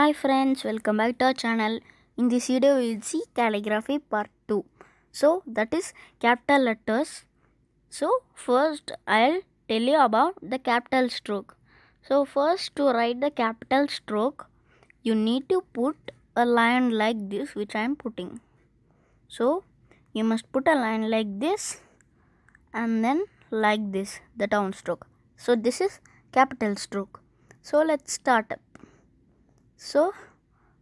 Hi friends, welcome back to our channel. In this video we will see calligraphy part 2. So that is capital letters. So first I'll tell you about the capital stroke. So first, to write the capital stroke you need to put a line like this, which I am putting. So you must put a line like this and then like this, the down stroke. So this is capital stroke. So let's start up. So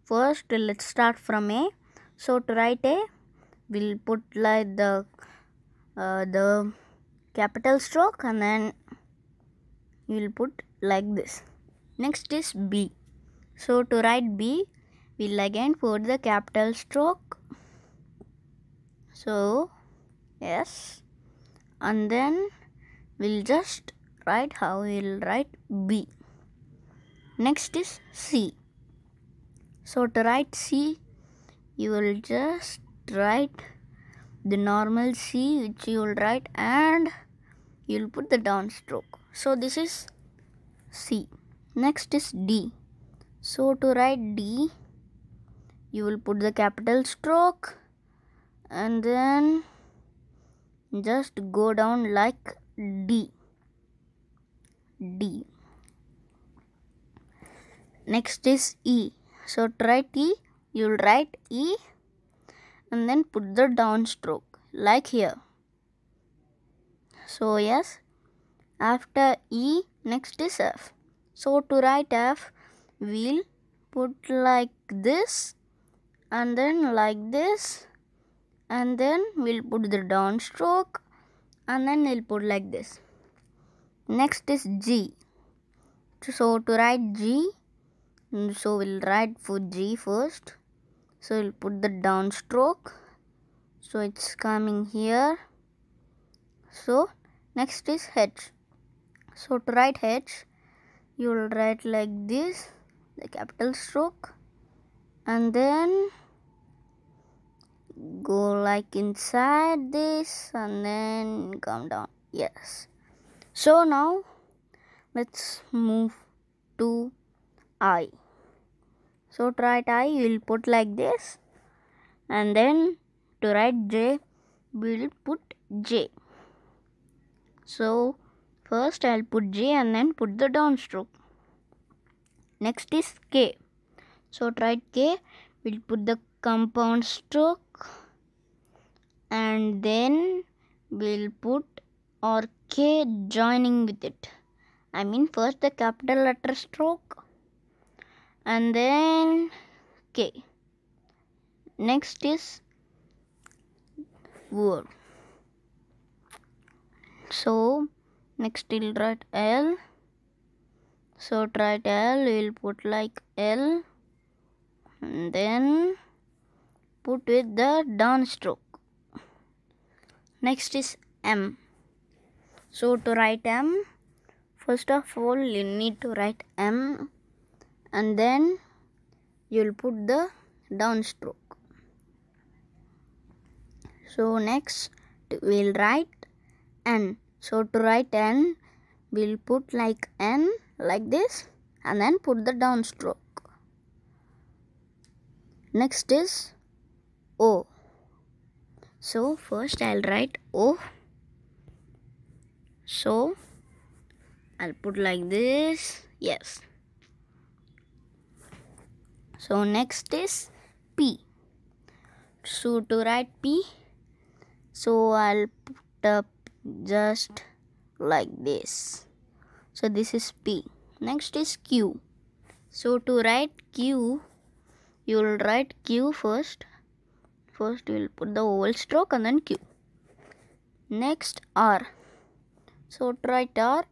first let's start from A. So to write A, we'll put like the capital stroke and then we'll put like this. Next is B. So to write B, we'll again put the capital stroke. So yes, and then we'll just write how we'll write B. Next is C. So to write C, you will just write the normal C which you will write and you will put the down stroke. So this is C. Next is D. So to write D, you will put the capital stroke and then just go down like D. D. Next is E. So to write E, you will write E and then put the down stroke like here. So yes, after E, next is F. So to write F, we'll put like this and then like this and then we'll put the down stroke and then we'll put like this. Next is G. So to write G, so we'll write for G first. So we'll put the down stroke. So it's coming here. So next is H. So to write H, you will write like this, the capital stroke, and then go like inside this and then come down. Yes. So now let's move to I. So to write I, you will put like this, and then to write J, we will put J. So first I'll put J and then put the down stroke. Next is K. So to write K, we'll put the compound stroke and then we'll put or K joining with it. I mean first the capital letter stroke and then K. Next is word. So next we'll write L. So to write L, we'll put like L and then put with the down stroke. Next is M. So to write M, first of all you need to write M and then you'll put the down stroke. So next we'll write N. So to write N, we'll put like N like this and then put the down stroke. Next is O. So first I'll write O. So I'll put like this. Yes. So next is P. So to write P, so I'll put up just like this. So this is P. Next is Q. So to write Q, you will write Q first. First you will put the oval stroke and then Q. Next R. So to write R,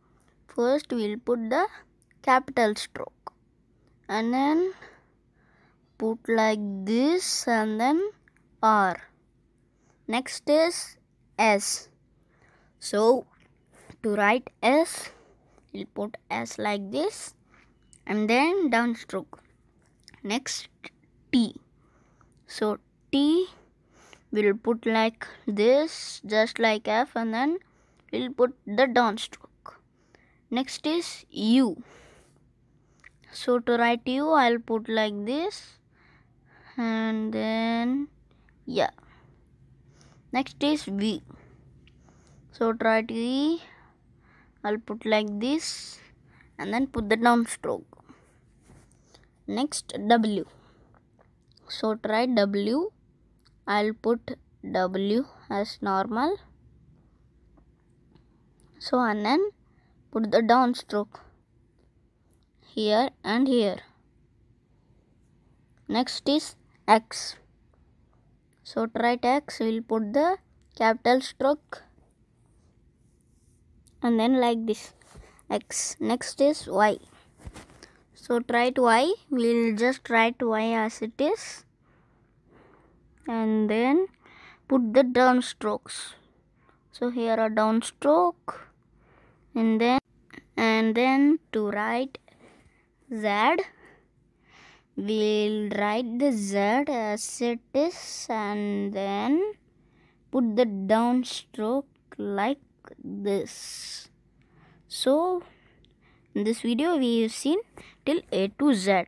first we will put the capital stroke and then put like this and then R. Next is S. So to write S, we'll put S like this and then down stroke. Next T. So T we'll put like this, just like F, and then we'll put the down stroke. Next is U. So to write U, I'll put like this, and then yeah. Next is V. So to write V, I'll put like this, and then put the down stroke. Next, W. So to write W, I'll put W as normal. So and then put the down stroke here and here. Next is X. So to write X, we'll put the capital stroke and then like this, X. Next is Y. So to write Y, we'll just write Y as it is and then put the down strokes. So here a down stroke, and then to write Z, we'll write the Z as it is and then put the down stroke like this. So in this video we have seen till A to Z.